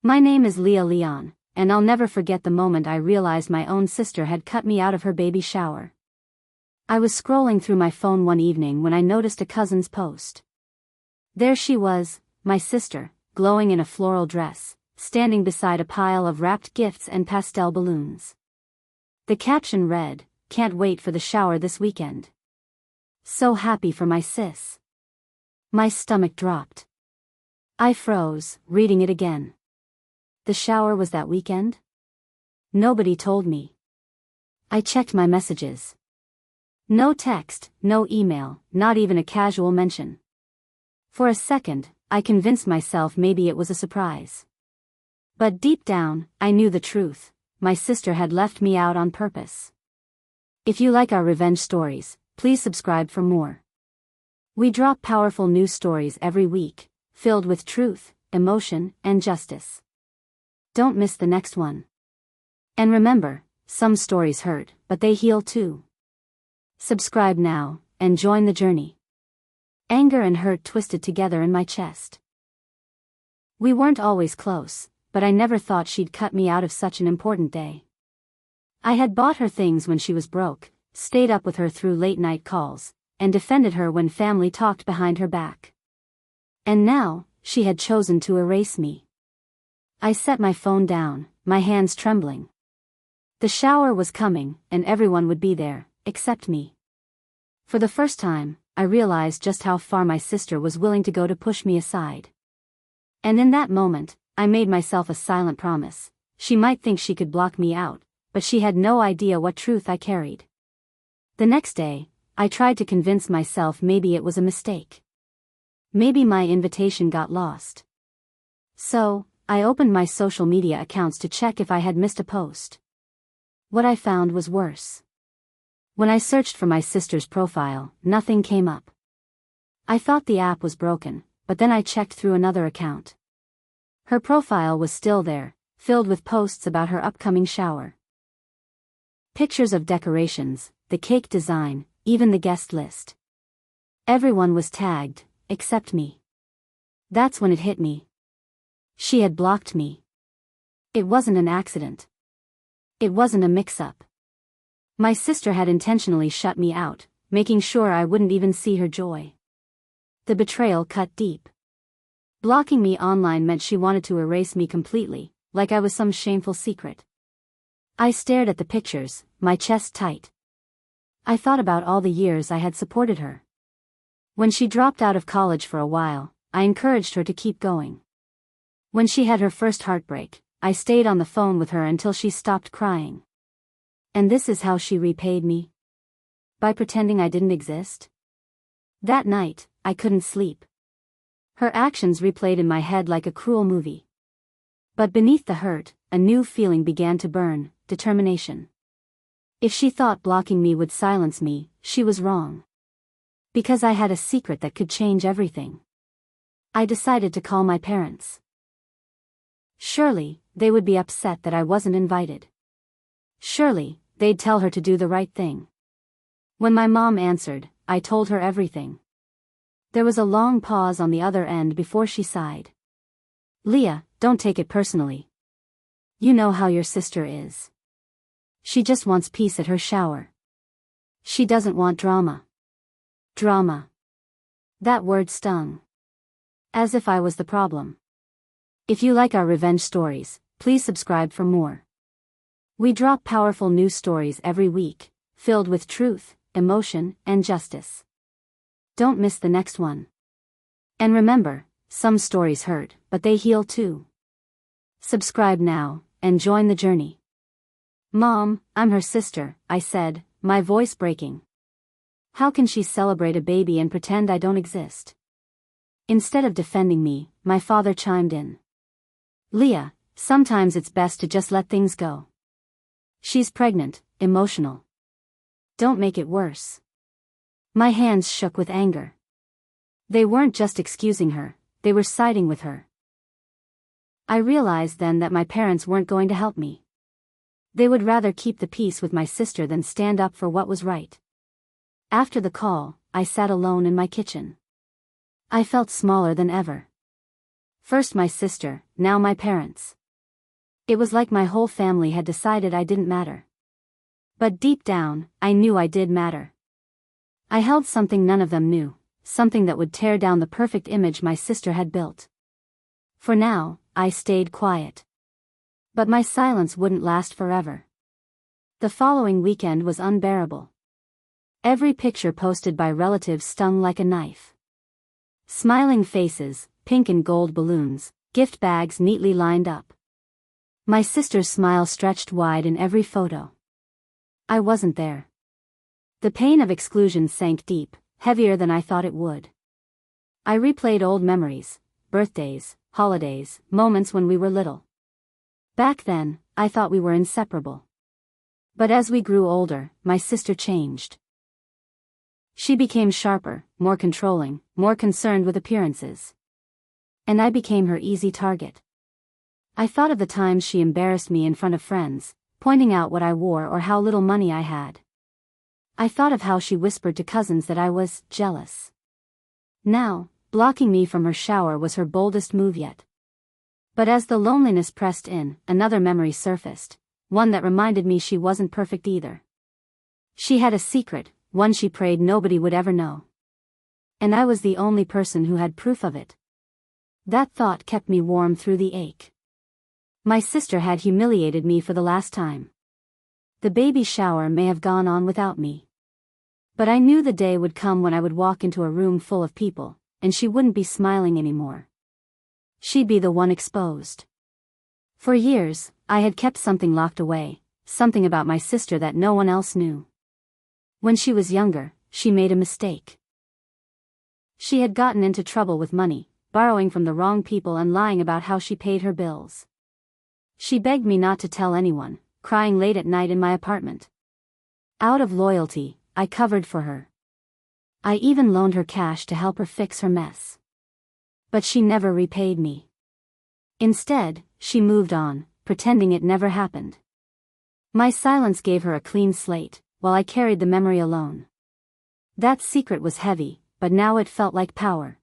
My name is Leah Leon, and I'll never forget the moment I realized my own sister had cut me out of her baby shower. I was scrolling through my phone one evening when I noticed a cousin's post. There she was, my sister, glowing in a floral dress, standing beside a pile of wrapped gifts and pastel balloons. The caption read, "Can't wait for the shower this weekend. So happy for my sis." My stomach dropped. I froze, reading it again. The shower was that weekend? Nobody told me. I checked my messages. No text, no email, not even a casual mention. For a second, I convinced myself maybe it was a surprise. But deep down, I knew the truth. My sister had left me out on purpose. If you like our revenge stories, please subscribe for more. We drop powerful news stories every week, filled with truth, emotion, and justice. Don't miss the next one. And remember, some stories hurt, but they heal too. Subscribe now, and join the journey. Anger and hurt twisted together in my chest. We weren't always close, but I never thought she'd cut me out of such an important day. I had bought her things when she was broke, stayed up with her through late-night calls, and defended her when family talked behind her back. And now, she had chosen to erase me. I set my phone down, my hands trembling. The shower was coming, and everyone would be there, except me. For the first time, I realized just how far my sister was willing to go to push me aside. And in that moment, I made myself a silent promise. She might think she could block me out, but she had no idea what truth I carried. The next day, I tried to convince myself maybe it was a mistake. Maybe my invitation got lost. So, I opened my social media accounts to check if I had missed a post. What I found was worse. When I searched for my sister's profile, nothing came up. I thought the app was broken, but then I checked through another account. Her profile was still there, filled with posts about her upcoming shower. Pictures of decorations, the cake design, even the guest list. Everyone was tagged, except me. That's when it hit me. She had blocked me. It wasn't an accident. It wasn't a mix-up. My sister had intentionally shut me out, making sure I wouldn't even see her joy. The betrayal cut deep. Blocking me online meant she wanted to erase me completely, like I was some shameful secret. I stared at the pictures, my chest tight. I thought about all the years I had supported her. When she dropped out of college for a while, I encouraged her to keep going. When she had her first heartbreak, I stayed on the phone with her until she stopped crying. And this is how she repaid me? By pretending I didn't exist? That night, I couldn't sleep. Her actions replayed in my head like a cruel movie. But beneath the hurt, a new feeling began to burn: determination. If she thought blocking me would silence me, she was wrong. Because I had a secret that could change everything. I decided to call my parents. Surely, they would be upset that I wasn't invited. Surely, they'd tell her to do the right thing. When my mom answered, I told her everything. There was a long pause on the other end before she sighed. "Leah, don't take it personally. You know how your sister is. She just wants peace at her shower. She doesn't want drama." Drama. That word stung. As if I was the problem. If you like our revenge stories, please subscribe for more. We drop powerful news stories every week, filled with truth, emotion, and justice. Don't miss the next one. And remember, some stories hurt, but they heal too. Subscribe now, and join the journey. "Mom, I'm her sister," I said, my voice breaking. "How can she celebrate a baby and pretend I don't exist?" Instead of defending me, my father chimed in. "Leah, sometimes it's best to just let things go. She's pregnant, emotional. Don't make it worse." My hands shook with anger. They weren't just excusing her, they were siding with her. I realized then that my parents weren't going to help me. They would rather keep the peace with my sister than stand up for what was right. After the call, I sat alone in my kitchen. I felt smaller than ever. First my sister, now my parents. It was like my whole family had decided I didn't matter. But deep down, I knew I did matter. I held something none of them knew, something that would tear down the perfect image my sister had built. For now, I stayed quiet. But my silence wouldn't last forever. The following weekend was unbearable. Every picture posted by relatives stung like a knife. Smiling faces, pink and gold balloons, gift bags neatly lined up. My sister's smile stretched wide in every photo. I wasn't there. The pain of exclusion sank deep, heavier than I thought it would. I replayed old memories, birthdays, holidays, moments when we were little. Back then, I thought we were inseparable. But as we grew older, my sister changed. She became sharper, more controlling, more concerned with appearances. And I became her easy target. I thought of the times she embarrassed me in front of friends, pointing out what I wore or how little money I had. I thought of how she whispered to cousins that I was jealous. Now, blocking me from her shower was her boldest move yet. But as the loneliness pressed in, another memory surfaced, one that reminded me she wasn't perfect either. She had a secret, one she prayed nobody would ever know. And I was the only person who had proof of it. That thought kept me warm through the ache. My sister had humiliated me for the last time. The baby shower may have gone on without me. But I knew the day would come when I would walk into a room full of people, and she wouldn't be smiling anymore. She'd be the one exposed. For years, I had kept something locked away, something about my sister that no one else knew. When she was younger, she made a mistake. She had gotten into trouble with money, borrowing from the wrong people and lying about how she paid her bills. She begged me not to tell anyone, crying late at night in my apartment. Out of loyalty, I covered for her. I even loaned her cash to help her fix her mess. But she never repaid me. Instead, she moved on, pretending it never happened. My silence gave her a clean slate, while I carried the memory alone. That secret was heavy, but now it felt like power.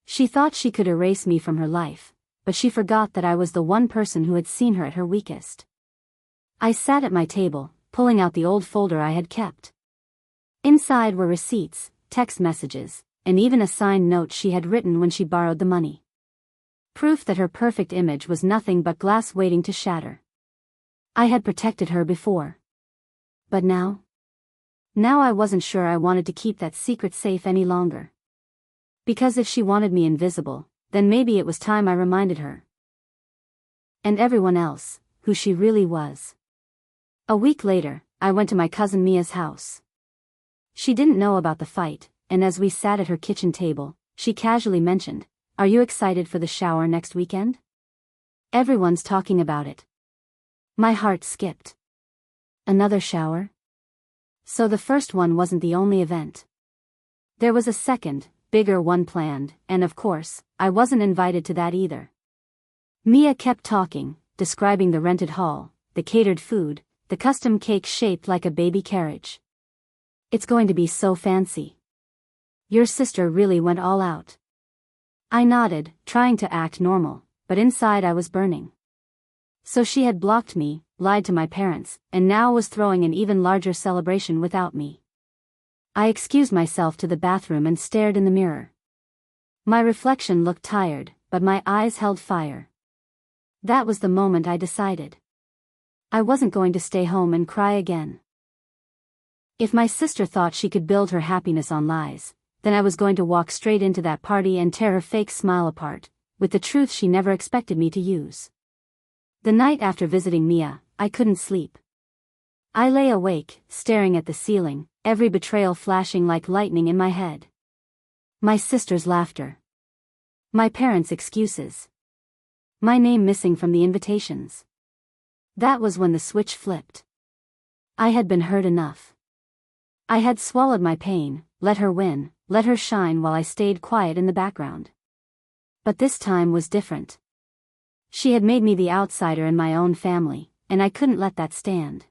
She thought she could erase me from her life, but she forgot that I was the one person who had seen her at her weakest. I sat at my table, pulling out the old folder I had kept. Inside were receipts, text messages, and even a signed note she had written when she borrowed the money. Proof that her perfect image was nothing but glass waiting to shatter. I had protected her before. But now? Now I wasn't sure I wanted to keep that secret safe any longer. Because if she wanted me invisible, then maybe it was time I reminded her. And everyone else, who she really was. A week later, I went to my cousin Mia's house. She didn't know about the fight, and as we sat at her kitchen table, she casually mentioned, "Are you excited for the shower next weekend? Everyone's talking about it." My heart skipped. Another shower? So the first one wasn't the only event. There was a second, bigger one planned, and of course, I wasn't invited to that either. Mia kept talking, describing the rented hall, the catered food, the custom cake shaped like a baby carriage. "It's going to be so fancy. Your sister really went all out." I nodded, trying to act normal, but inside I was burning. So she had blocked me, lied to my parents, and now was throwing an even larger celebration without me. I excused myself to the bathroom and stared in the mirror. My reflection looked tired, but my eyes held fire. That was the moment I decided. I wasn't going to stay home and cry again. If my sister thought she could build her happiness on lies, then I was going to walk straight into that party and tear her fake smile apart, with the truth she never expected me to use. The night after visiting Mia, I couldn't sleep. I lay awake, staring at the ceiling, every betrayal flashing like lightning in my head. My sister's laughter. My parents' excuses. My name missing from the invitations. That was when the switch flipped. I had been hurt enough. I had swallowed my pain, let her win, let her shine while I stayed quiet in the background. But this time was different. She had made me the outsider in my own family, and I couldn't let that stand.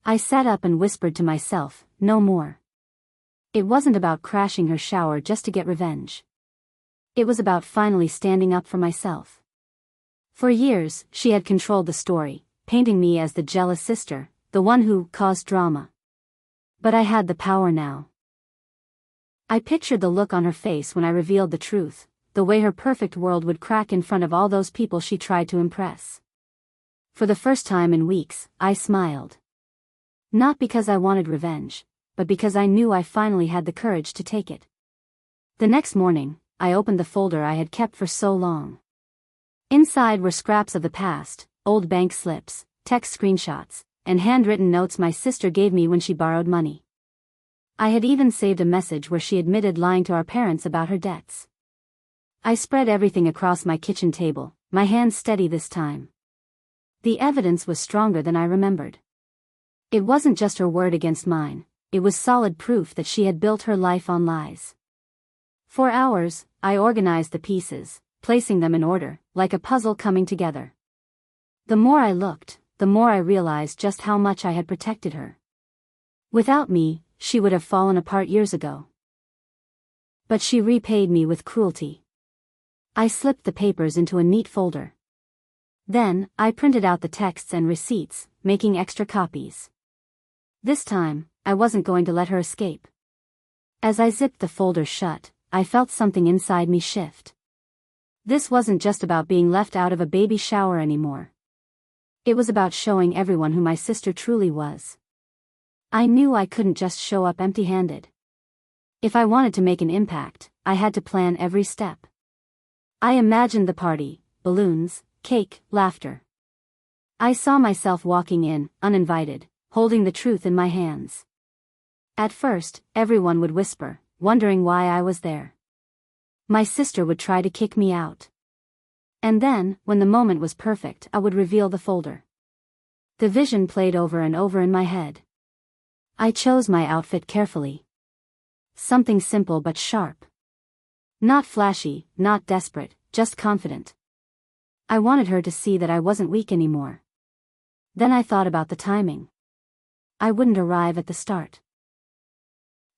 I sat up and whispered to myself, "No more." It wasn't about crashing her shower just to get revenge. It was about finally standing up for myself. For years, she had controlled the story, painting me as the jealous sister, the one who caused drama. But I had the power now. I pictured the look on her face when I revealed the truth, the way her perfect world would crack in front of all those people she tried to impress. For the first time in weeks, I smiled. Not because I wanted revenge, but because I knew I finally had the courage to take it. The next morning, I opened the folder I had kept for so long. Inside were scraps of the past, old bank slips, text screenshots, and handwritten notes my sister gave me when she borrowed money. I had even saved a message where she admitted lying to our parents about her debts. I spread everything across my kitchen table, my hands steady this time. The evidence was stronger than I remembered. It wasn't just her word against mine, it was solid proof that she had built her life on lies. For hours, I organized the pieces, placing them in order, like a puzzle coming together. The more I looked, the more I realized just how much I had protected her. Without me, she would have fallen apart years ago. But she repaid me with cruelty. I slipped the papers into a neat folder. Then, I printed out the texts and receipts, making extra copies. This time, I wasn't going to let her escape. As I zipped the folder shut, I felt something inside me shift. This wasn't just about being left out of a baby shower anymore. It was about showing everyone who my sister truly was. I knew I couldn't just show up empty-handed. If I wanted to make an impact, I had to plan every step. I imagined the party, balloons, cake, laughter. I saw myself walking in, uninvited, holding the truth in my hands. At first, everyone would whisper, wondering why I was there. My sister would try to kick me out. And then, when the moment was perfect, I would reveal the folder. The vision played over and over in my head. I chose my outfit carefully. Something simple but sharp. Not flashy, not desperate, just confident. I wanted her to see that I wasn't weak anymore. Then I thought about the timing. I wouldn't arrive at the start.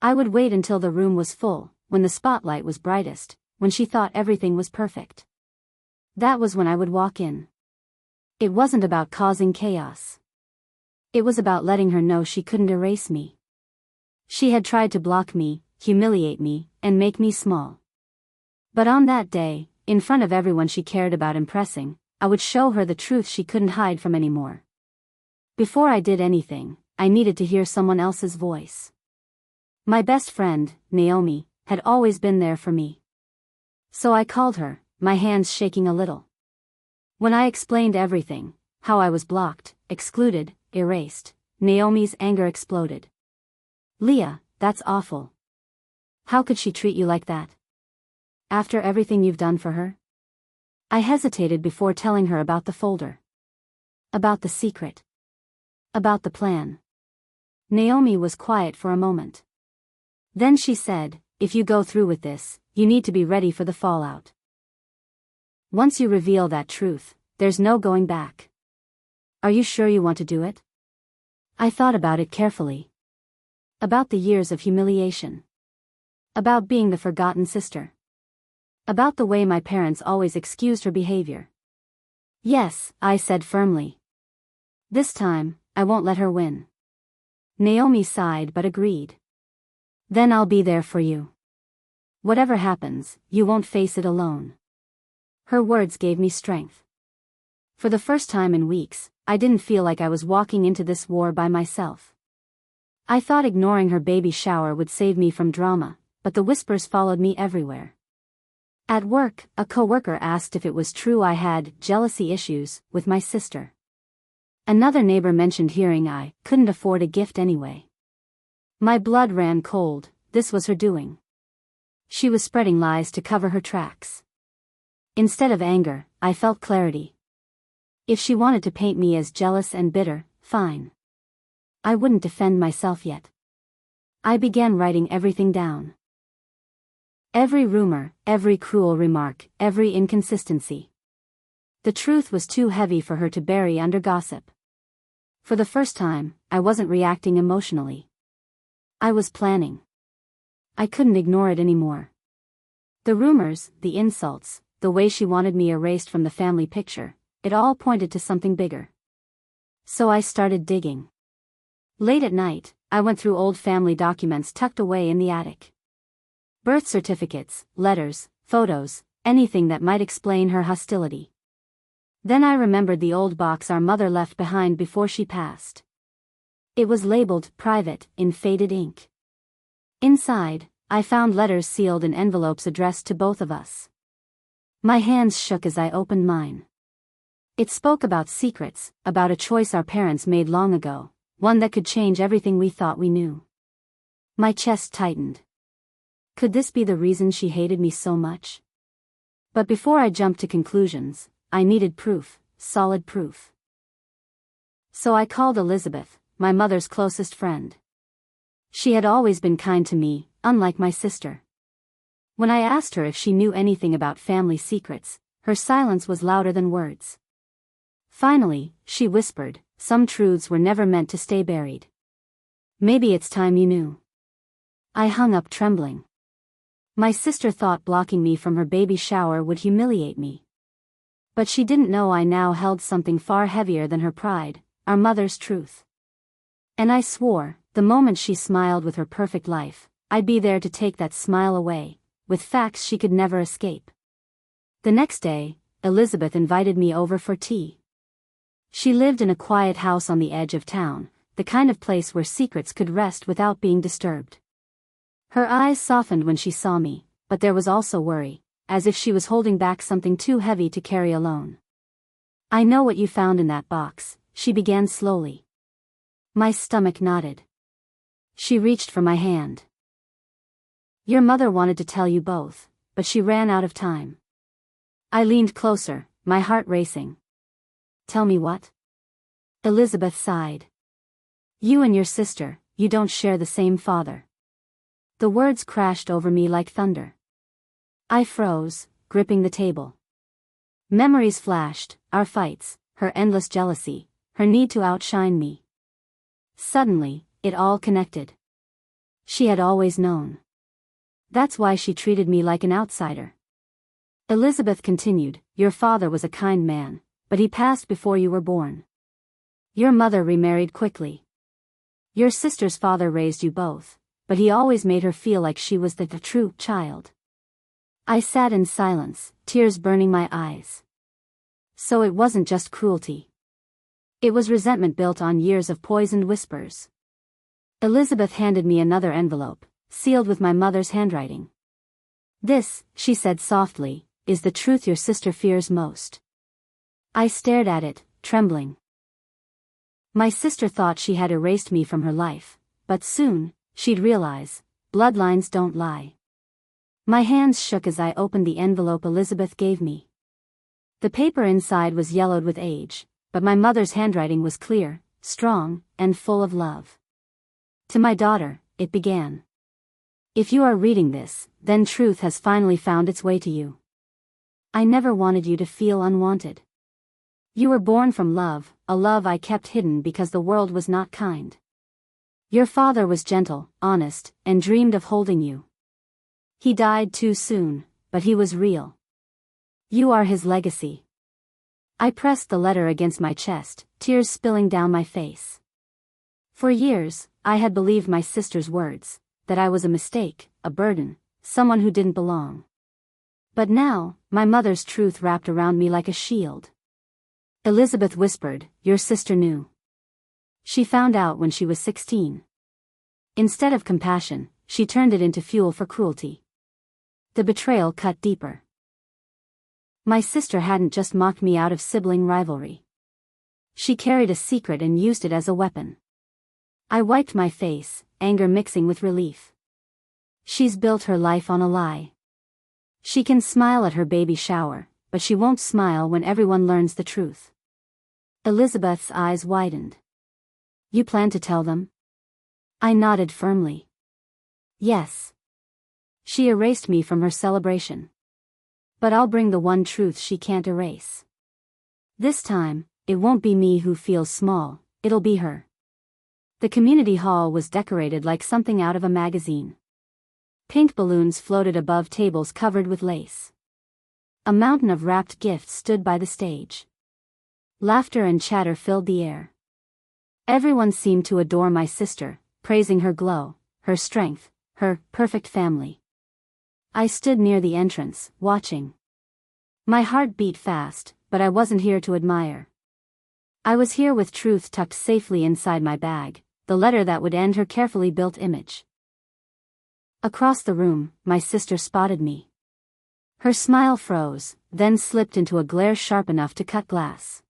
I would wait until the room was full, when the spotlight was brightest, when she thought everything was perfect. That was when I would walk in. It wasn't about causing chaos. It was about letting her know she couldn't erase me. She had tried to block me, humiliate me, and make me small. But on that day, in front of everyone she cared about impressing, I would show her the truth she couldn't hide from anymore. Before I did anything, I needed to hear someone else's voice. My best friend, Naomi, had always been there for me. So I called her, my hands shaking a little. When I explained everything, how I was blocked, excluded, erased, Naomi's anger exploded. "Leah, that's awful. How could she treat you like that? After everything you've done for her?" I hesitated before telling her about the folder. About the secret. About the plan. Naomi was quiet for a moment. Then she said, "If you go through with this, you need to be ready for the fallout. Once you reveal that truth, there's no going back. Are you sure you want to do it?" I thought about it carefully. About the years of humiliation. About being the forgotten sister. About the way my parents always excused her behavior. "Yes," I said firmly. "This time, I won't let her win." Naomi sighed but agreed. "Then I'll be there for you. Whatever happens, you won't face it alone." Her words gave me strength. For the first time in weeks, I didn't feel like I was walking into this war by myself. I thought ignoring her baby shower would save me from drama, but the whispers followed me everywhere. At work, a coworker asked if it was true I had jealousy issues with my sister. Another neighbor mentioned hearing I couldn't afford a gift anyway. My blood ran cold. This was her doing. She was spreading lies to cover her tracks. Instead of anger, I felt clarity. If she wanted to paint me as jealous and bitter, fine. I wouldn't defend myself yet. I began writing everything down. Every rumor, every cruel remark, every inconsistency. The truth was too heavy for her to bury under gossip. For the first time, I wasn't reacting emotionally. I was planning. I couldn't ignore it anymore. The rumors, the insults, the way she wanted me erased from the family picture, it all pointed to something bigger. So I started digging. Late at night, I went through old family documents tucked away in the attic. Birth certificates, letters, photos, anything that might explain her hostility. Then I remembered the old box our mother left behind before she passed. It was labeled "Private" in faded ink. Inside, I found letters sealed in envelopes addressed to both of us. My hands shook as I opened mine. It spoke about secrets, about a choice our parents made long ago, one that could change everything we thought we knew. My chest tightened. Could this be the reason she hated me so much? But before I jumped to conclusions, I needed proof, solid proof. So I called Elizabeth, my mother's closest friend. She had always been kind to me, unlike my sister. When I asked her if she knew anything about family secrets, her silence was louder than words. Finally, she whispered, "Some truths were never meant to stay buried. Maybe it's time you knew." I hung up trembling. My sister thought blocking me from her baby shower would humiliate me. But she didn't know I now held something far heavier than her pride, our mother's truth. And I swore, the moment she smiled with her perfect life, I'd be there to take that smile away, with facts she could never escape. The next day, Elizabeth invited me over for tea. She lived in a quiet house on the edge of town, the kind of place where secrets could rest without being disturbed. Her eyes softened when she saw me, but there was also worry, as if she was holding back something too heavy to carry alone. "I know what you found in that box," she began slowly. My stomach knotted. She reached for my hand. "Your mother wanted to tell you both, but she ran out of time." I leaned closer, my heart racing. "Tell me what?" Elizabeth sighed. "You and your sister, you don't share the same father." The words crashed over me like thunder. I froze, gripping the table. Memories flashed, our fights, her endless jealousy, her need to outshine me. Suddenly, it all connected. She had always known. That's why she treated me like an outsider. Elizabeth continued, "Your father was a kind man, but he passed before you were born. Your mother remarried quickly. Your sister's father raised you both, but he always made her feel like she was the true child." I sat in silence, tears burning my eyes. So it wasn't just cruelty. It was resentment built on years of poisoned whispers. Elizabeth handed me another envelope, sealed with my mother's handwriting. "This," she said softly, "is the truth your sister fears most." I stared at it, trembling. My sister thought she had erased me from her life, but soon, she'd realize, bloodlines don't lie. My hands shook as I opened the envelope Elizabeth gave me. The paper inside was yellowed with age, but my mother's handwriting was clear, strong, and full of love. "To my daughter," it began. "If you are reading this, then truth has finally found its way to you. I never wanted you to feel unwanted. You were born from love, a love I kept hidden because the world was not kind. Your father was gentle, honest, and dreamed of holding you. He died too soon, but he was real. You are his legacy." I pressed the letter against my chest, tears spilling down my face. For years, I had believed my sister's words, that I was a mistake, a burden, someone who didn't belong. But now, my mother's truth wrapped around me like a shield. Elizabeth whispered, "Your sister knew. She found out when she was 16. Instead of compassion, she turned it into fuel for cruelty." The betrayal cut deeper. My sister hadn't just mocked me out of sibling rivalry. She carried a secret and used it as a weapon. I wiped my face, anger mixing with relief. She's built her life on a lie. She can smile at her baby shower, but she won't smile when everyone learns the truth. Elizabeth's eyes widened. "You plan to tell them?" I nodded firmly. "Yes." She erased me from her celebration. But I'll bring the one truth she can't erase. This time, it won't be me who feels small, it'll be her. The community hall was decorated like something out of a magazine. Pink balloons floated above tables covered with lace. A mountain of wrapped gifts stood by the stage. Laughter and chatter filled the air. Everyone seemed to adore my sister, praising her glow, her strength, her perfect family. I stood near the entrance, watching. My heart beat fast, but I wasn't here to admire. I was here with truth tucked safely inside my bag, the letter that would end her carefully built image. Across the room, my sister spotted me. Her smile froze, then slipped into a glare sharp enough to cut glass.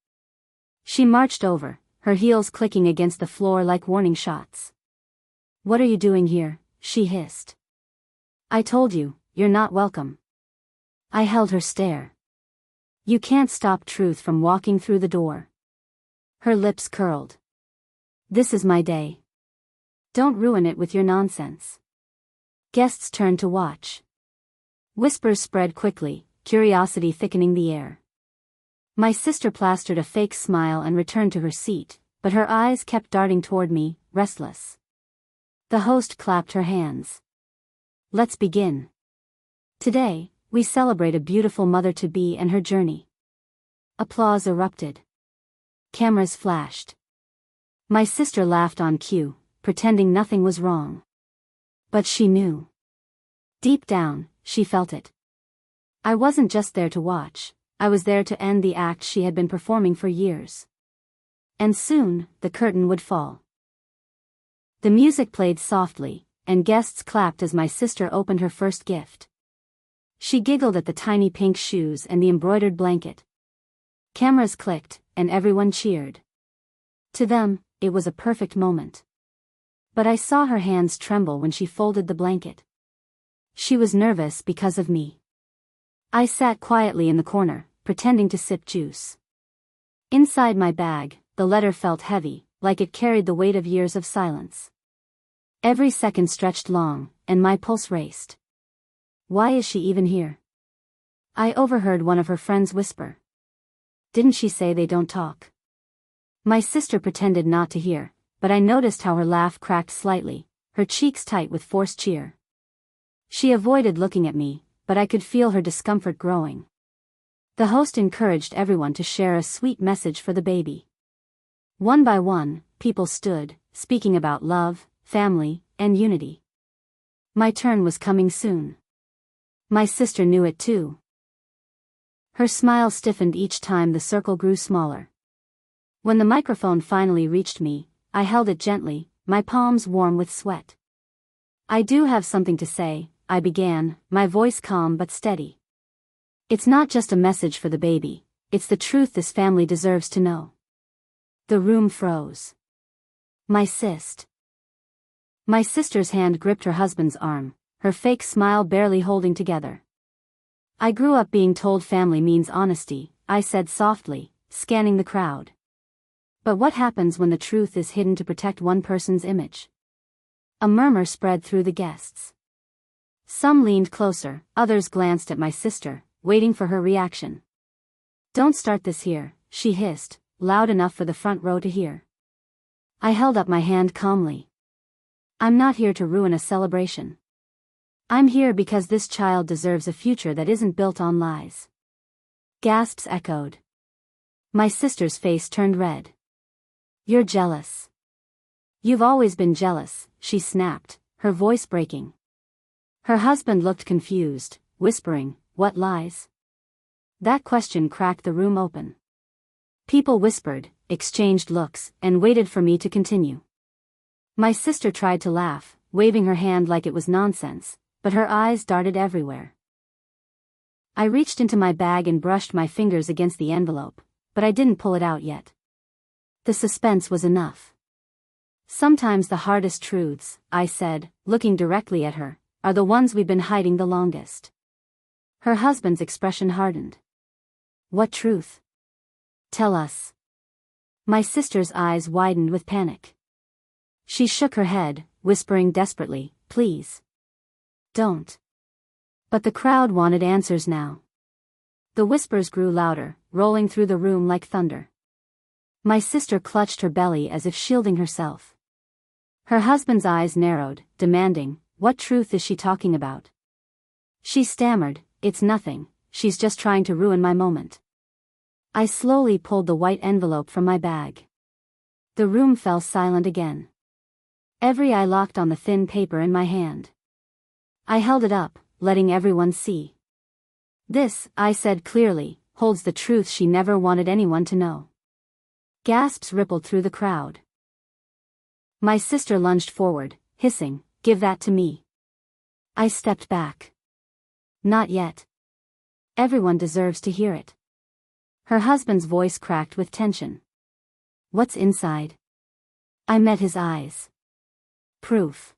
She marched over, her heels clicking against the floor like warning shots. "What are you doing here?" she hissed. "I told you, you're not welcome." I held her stare. "You can't stop truth from walking through the door." Her lips curled. "This is my day. Don't ruin it with your nonsense." Guests turned to watch. Whispers spread quickly, curiosity thickening the air. My sister plastered a fake smile and returned to her seat, but her eyes kept darting toward me, restless. The host clapped her hands. "Let's begin. Today, we celebrate a beautiful mother-to-be and her journey." Applause erupted. Cameras flashed. My sister laughed on cue, pretending nothing was wrong. But she knew. Deep down, she felt it. I wasn't just there to watch, I was there to end the act she had been performing for years. And soon, the curtain would fall. The music played softly, and guests clapped as my sister opened her first gift. She giggled at the tiny pink shoes and the embroidered blanket. Cameras clicked, and everyone cheered. To them, it was a perfect moment. But I saw her hands tremble when she folded the blanket. She was nervous because of me. I sat quietly in the corner, pretending to sip juice. Inside my bag, the letter felt heavy, like it carried the weight of years of silence. Every second stretched long, and my pulse raced. Why is she even here? I overheard one of her friends whisper. Didn't she say they don't talk? My sister pretended not to hear, but I noticed how her laugh cracked slightly, her cheeks tight with forced cheer. She avoided looking at me, but I could feel her discomfort growing. The host encouraged everyone to share a sweet message for the baby. One by one, people stood, speaking about love, family, and unity. My turn was coming soon. My sister knew it too. Her smile stiffened each time the circle grew smaller. When the microphone finally reached me, I held it gently, my palms warm with sweat. "I do have something to say," I began, my voice calm but steady. "It's not just a message for the baby, it's the truth this family deserves to know." The room froze. My sister's hand gripped her husband's arm, her fake smile barely holding together. "I grew up being told family means honesty," I said softly, scanning the crowd. "But what happens when the truth is hidden to protect one person's image?" A murmur spread through the guests. Some leaned closer, others glanced at my sister, waiting for her reaction. "Don't start this here," she hissed, loud enough for the front row to hear. I held up my hand calmly. "I'm not here to ruin a celebration. I'm here because this child deserves a future that isn't built on lies." Gasps echoed. My sister's face turned red. "You're jealous. You've always been jealous," she snapped, her voice breaking. Her husband looked confused, whispering, "What lies?" That question cracked the room open. People whispered, exchanged looks, and waited for me to continue. My sister tried to laugh, waving her hand like it was nonsense, but her eyes darted everywhere. I reached into my bag and brushed my fingers against the envelope, but I didn't pull it out yet. The suspense was enough. "Sometimes the hardest truths," I said, looking directly at her, "are the ones we've been hiding the longest." Her husband's expression hardened. "What truth? Tell us." My sister's eyes widened with panic. She shook her head, whispering desperately, "Please. Don't." But the crowd wanted answers now. The whispers grew louder, rolling through the room like thunder. My sister clutched her belly as if shielding herself. Her husband's eyes narrowed, demanding, what truth is she talking about? She stammered, it's nothing, she's just trying to ruin my moment. I slowly pulled the white envelope from my bag. The room fell silent again. Every eye locked on the thin paper in my hand. I held it up, letting everyone see. This, I said clearly, holds the truth she never wanted anyone to know. Gasps rippled through the crowd. My sister lunged forward, hissing, give that to me. I stepped back. Not yet. Everyone deserves to hear it. Her husband's voice cracked with tension. What's inside? I met his eyes. Proof.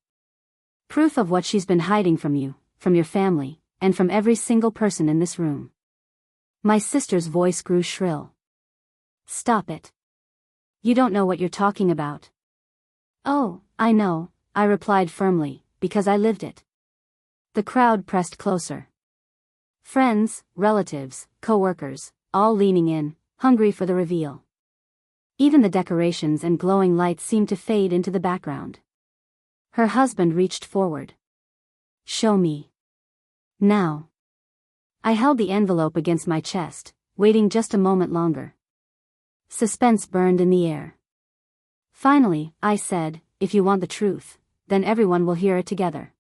Proof of what she's been hiding from you, from your family, and from every single person in this room. My sister's voice grew shrill. Stop it. You don't know what you're talking about. Oh, I know, I replied firmly, because I lived it. The crowd pressed closer. Friends, relatives, co-workers, all leaning in, hungry for the reveal. Even the decorations and glowing lights seemed to fade into the background. Her husband reached forward. Show me. Now. I held the envelope against my chest, waiting just a moment longer. Suspense burned in the air. Finally, I said, if you want the truth, then everyone will hear it together.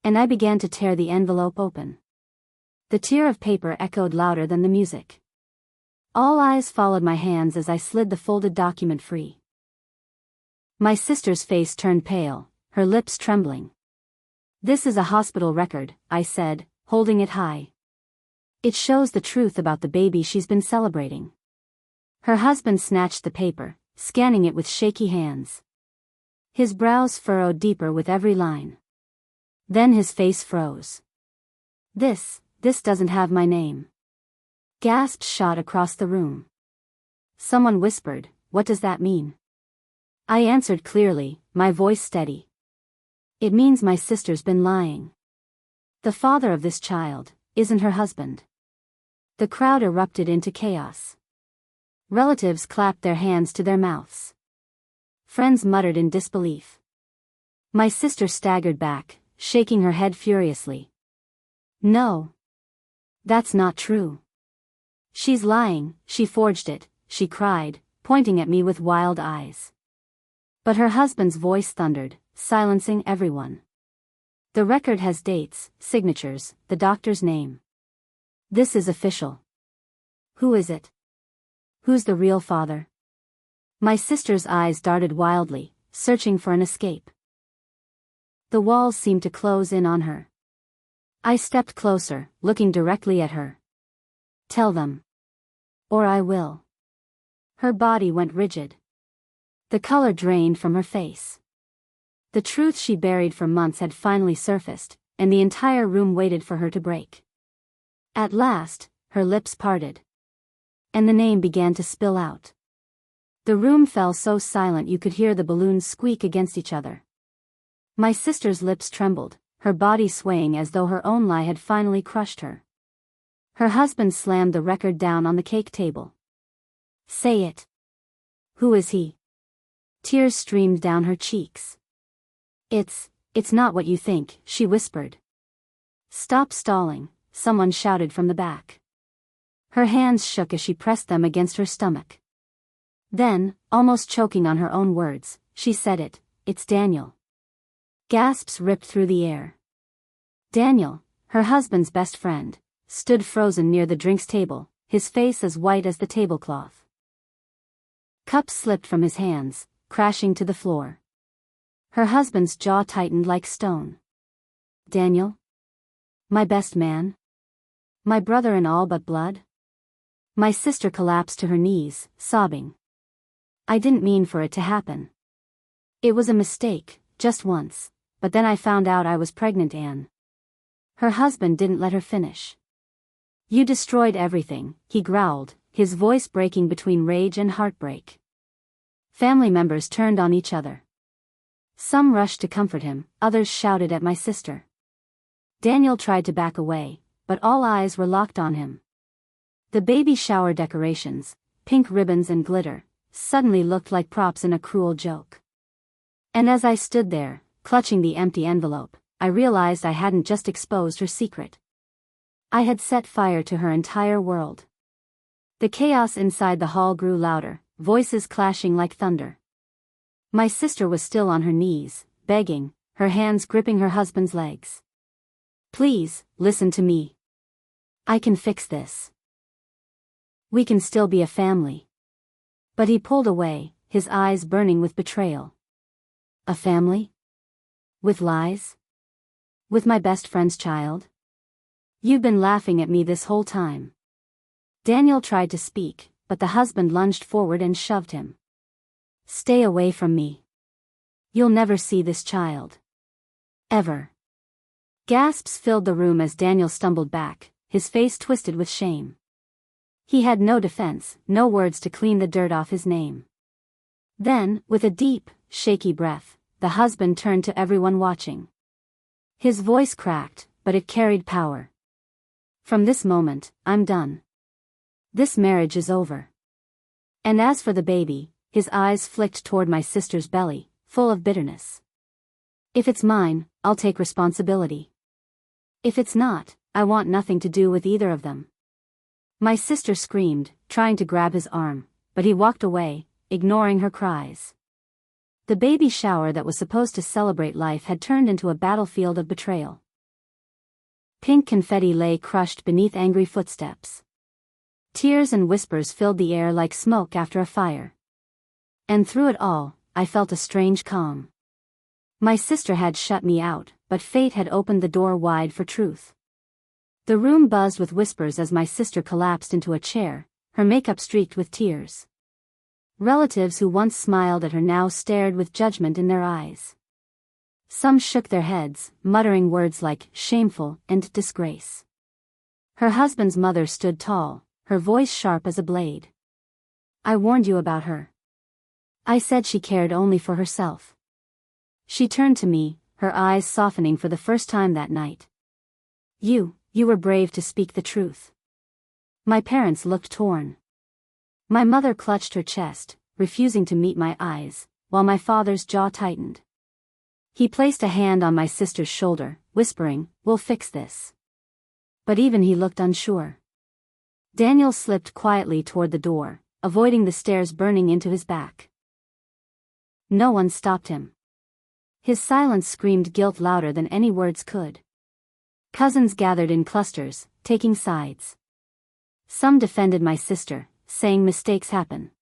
And I began to tear the envelope open. The tear of paper echoed louder than the music. All eyes followed my hands as I slid the folded document free. My sister's face turned pale, her lips trembling. This is a hospital record, I said, holding it high. It shows the truth about the baby she's been celebrating. Her husband snatched the paper, scanning it with shaky hands. His brows furrowed deeper with every line. Then his face froze. This doesn't have my name. Gasps shot across the room. Someone whispered, what does that mean? I answered clearly, my voice steady. It means my sister's been lying. The father of this child isn't her husband. The crowd erupted into chaos. Relatives clapped their hands to their mouths. Friends muttered in disbelief. My sister staggered back, shaking her head furiously. No. That's not true. She's lying, she forged it, she cried, pointing at me with wild eyes. But her husband's voice thundered, silencing everyone. The record has dates, signatures, the doctor's name. This is official. Who is it? Who's the real father? My sister's eyes darted wildly, searching for an escape. The walls seemed to close in on her. I stepped closer, looking directly at her. Tell them. Or I will. Her body went rigid. The color drained from her face. The truth she buried for months had finally surfaced, and the entire room waited for her to break. At last, her lips parted. And the name began to spill out. The room fell so silent you could hear the balloons squeak against each other. My sister's lips trembled, her body swaying as though her own lie had finally crushed her. Her husband slammed the record down on the cake table. Say it. Who is he? Tears streamed down her cheeks. It's not what you think, she whispered. Stop stalling, someone shouted from the back. Her hands shook as she pressed them against her stomach. Then, almost choking on her own words, she said it, it's Daniel. Gasps ripped through the air. Daniel, her husband's best friend, stood frozen near the drinks table, his face as white as the tablecloth. Cups slipped from his hands, crashing to the floor. Her husband's jaw tightened like stone. Daniel? My best man? My brother in all but blood? My sister collapsed to her knees, sobbing. I didn't mean for it to happen. It was a mistake, just once, but then I found out I was pregnant, Anne. Her husband didn't let her finish. You destroyed everything, he growled, his voice breaking between rage and heartbreak. Family members turned on each other. Some rushed to comfort him, others shouted at my sister. Daniel tried to back away, but all eyes were locked on him. The baby shower decorations, pink ribbons and glitter, suddenly looked like props in a cruel joke. And as I stood there, clutching the empty envelope, I realized I hadn't just exposed her secret. I had set fire to her entire world. The chaos inside the hall grew louder, voices clashing like thunder. My sister was still on her knees, begging, her hands gripping her husband's legs. "Please, listen to me. I can fix this. We can still be a family." But he pulled away, his eyes burning with betrayal. A family? With lies? With my best friend's child? "You've been laughing at me this whole time." Daniel tried to speak, but the husband lunged forward and shoved him. "Stay away from me. You'll never see this child. Ever." Gasps filled the room as Daniel stumbled back, his face twisted with shame. He had no defense, no words to clean the dirt off his name. Then, with a deep, shaky breath, the husband turned to everyone watching. His voice cracked, but it carried power. "From this moment, I'm done. This marriage is over." And as for the baby, his eyes flicked toward my sister's belly, full of bitterness. "If it's mine, I'll take responsibility. If it's not, I want nothing to do with either of them." My sister screamed, trying to grab his arm, but he walked away, ignoring her cries. The baby shower that was supposed to celebrate life had turned into a battlefield of betrayal. Pink confetti lay crushed beneath angry footsteps. Tears and whispers filled the air like smoke after a fire. And through it all, I felt a strange calm. My sister had shut me out, but fate had opened the door wide for truth. The room buzzed with whispers as my sister collapsed into a chair, her makeup streaked with tears. Relatives who once smiled at her now stared with judgment in their eyes. Some shook their heads, muttering words like shameful and disgrace. Her husband's mother stood tall, her voice sharp as a blade. "I warned you about her. I said she cared only for herself." She turned to me, her eyes softening for the first time that night. You were brave to speak the truth." My parents looked torn. My mother clutched her chest, refusing to meet my eyes, while my father's jaw tightened. He placed a hand on my sister's shoulder, whispering, "We'll fix this." But even he looked unsure. Daniel slipped quietly toward the door, avoiding the stairs burning into his back. No one stopped him. His silence screamed guilt louder than any words could. Cousins gathered in clusters, taking sides. Some defended my sister, saying mistakes happen.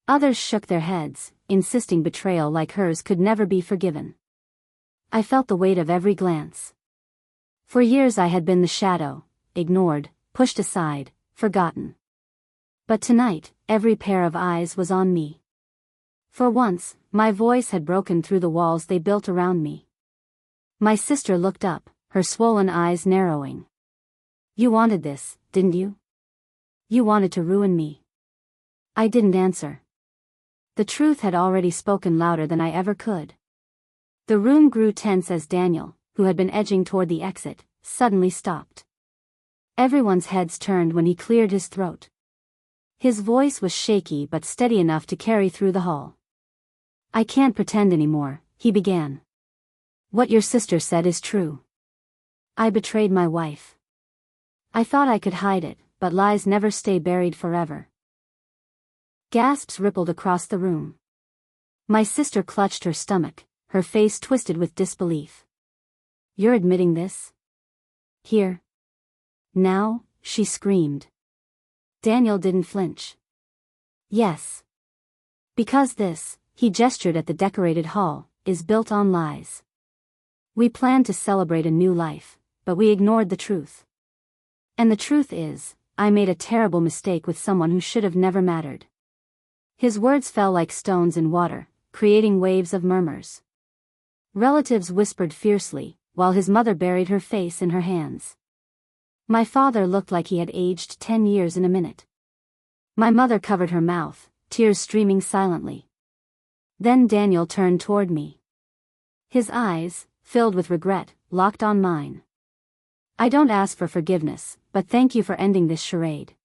Others shook their heads, insisting betrayal like hers could never be forgiven. I felt the weight of every glance. For years I had been the shadow, ignored, pushed aside, forgotten. But tonight, every pair of eyes was on me. For once, my voice had broken through the walls they built around me. My sister looked up, her swollen eyes narrowing. "You wanted this, didn't you? You wanted to ruin me." I didn't answer. The truth had already spoken louder than I ever could. The room grew tense as Daniel, who had been edging toward the exit, suddenly stopped. Everyone's heads turned when he cleared his throat. His voice was shaky but steady enough to carry through the hall. "I can't pretend anymore," he began. "What your sister said is true. I betrayed my wife. I thought I could hide it, but lies never stay buried forever." Gasps rippled across the room. My sister clutched her stomach, her face twisted with disbelief. "You're admitting this? Here? Now?" she screamed. Daniel didn't flinch. "Yes. Because this," he gestured at the decorated hall, "is built on lies. We planned to celebrate a new life, but we ignored the truth. And the truth is, I made a terrible mistake with someone who should have never mattered." His words fell like stones in water, creating waves of murmurs. Relatives whispered fiercely, while his mother buried her face in her hands. My father looked like he had aged 10 years in a minute. My mother covered her mouth, tears streaming silently. Then Daniel turned toward me. His eyes, filled with regret, locked on mine. "I don't ask for forgiveness, but thank you for ending this charade.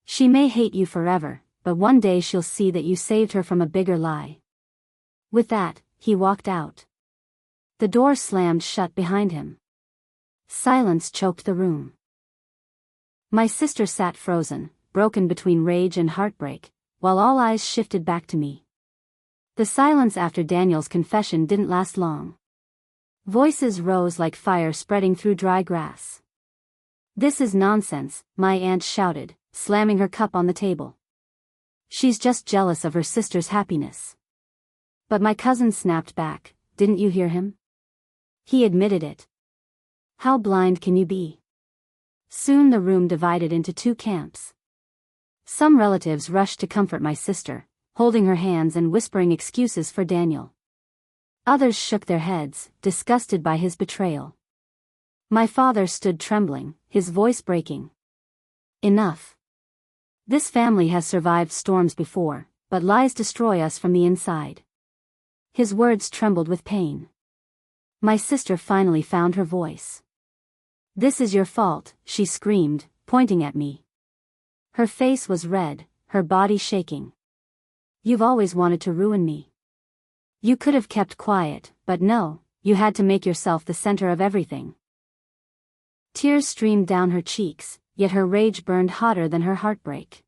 She may hate you forever, but one day she'll see that you saved her from a bigger lie." With that, he walked out. The door slammed shut behind him. Silence choked the room. My sister sat frozen, broken between rage and heartbreak, while all eyes shifted back to me. The silence after Daniel's confession didn't last long. Voices rose like fire spreading through dry grass. "This is nonsense," my aunt shouted, slamming her cup on the table. "She's just jealous of her sister's happiness." But my cousin snapped back, "Didn't you hear him? He admitted it. How blind can you be?" Soon the room divided into two camps. Some relatives rushed to comfort my sister, holding her hands and whispering excuses for Daniel. Others shook their heads, disgusted by his betrayal. My father stood trembling, his voice breaking. "Enough. This family has survived storms before, but lies destroy us from the inside." His words trembled with pain. My sister finally found her voice. "This is your fault," she screamed, pointing at me. Her face was red, her body shaking. "You've always wanted to ruin me. You could have kept quiet, but no, you had to make yourself the center of everything." Tears streamed down her cheeks, yet her rage burned hotter than her heartbreak.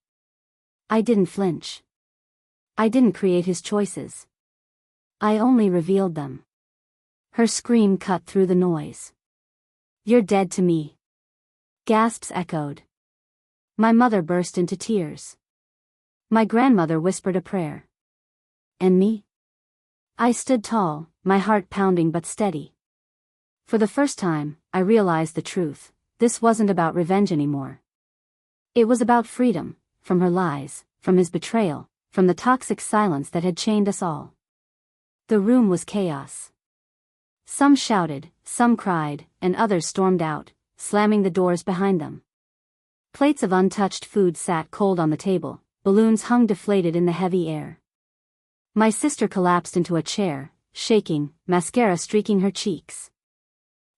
I didn't flinch. I didn't create his choices. I only revealed them. Her scream cut through the noise. "You're dead to me." Gasps echoed. My mother burst into tears. My grandmother whispered a prayer. And me? I stood tall, my heart pounding but steady. For the first time, I realized the truth. This wasn't about revenge anymore. It was about freedom, from her lies, from his betrayal, from the toxic silence that had chained us all. The room was chaos. Some shouted, some cried, and others stormed out, slamming the doors behind them. Plates of untouched food sat cold on the table, balloons hung deflated in the heavy air. My sister collapsed into a chair, shaking, mascara streaking her cheeks.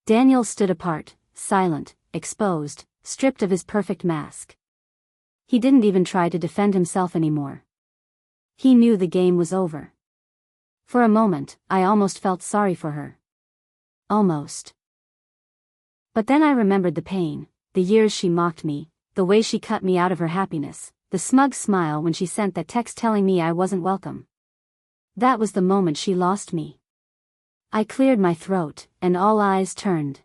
Daniel stood apart, silent, exposed, stripped of his perfect mask. He didn't even try to defend himself anymore. He knew the game was over. For a moment, I almost felt sorry for her. Almost. But then I remembered the pain, the years she mocked me, the way she cut me out of her happiness, the smug smile when she sent that text telling me I wasn't welcome. That was the moment she lost me. I cleared my throat, and all eyes turned.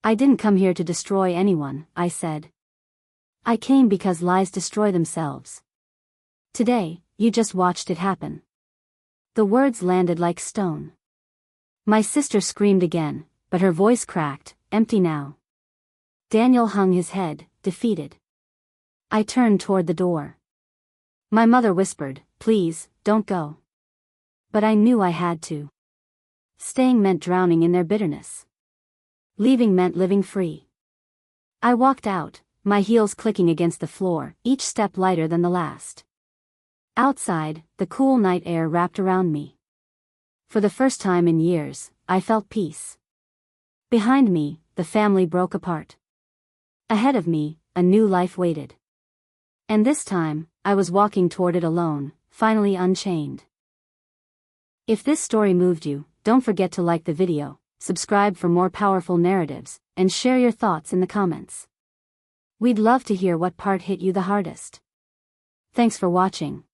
"I didn't come here to destroy anyone," I said. "I came because lies destroy themselves. Today, you just watched it happen." The words landed like stone. My sister screamed again, but her voice cracked, empty now. Daniel hung his head, defeated. I turned toward the door. My mother whispered, "Please, don't go." But I knew I had to. Staying meant drowning in their bitterness. Leaving meant living free. I walked out, my heels clicking against the floor, each step lighter than the last. Outside, the cool night air wrapped around me. For the first time in years, I felt peace. Behind me, the family broke apart. Ahead of me, a new life waited. And this time, I was walking toward it alone, finally unchained. If this story moved you, don't forget to like the video, subscribe for more powerful narratives, and share your thoughts in the comments. We'd love to hear what part hit you the hardest. Thanks for watching.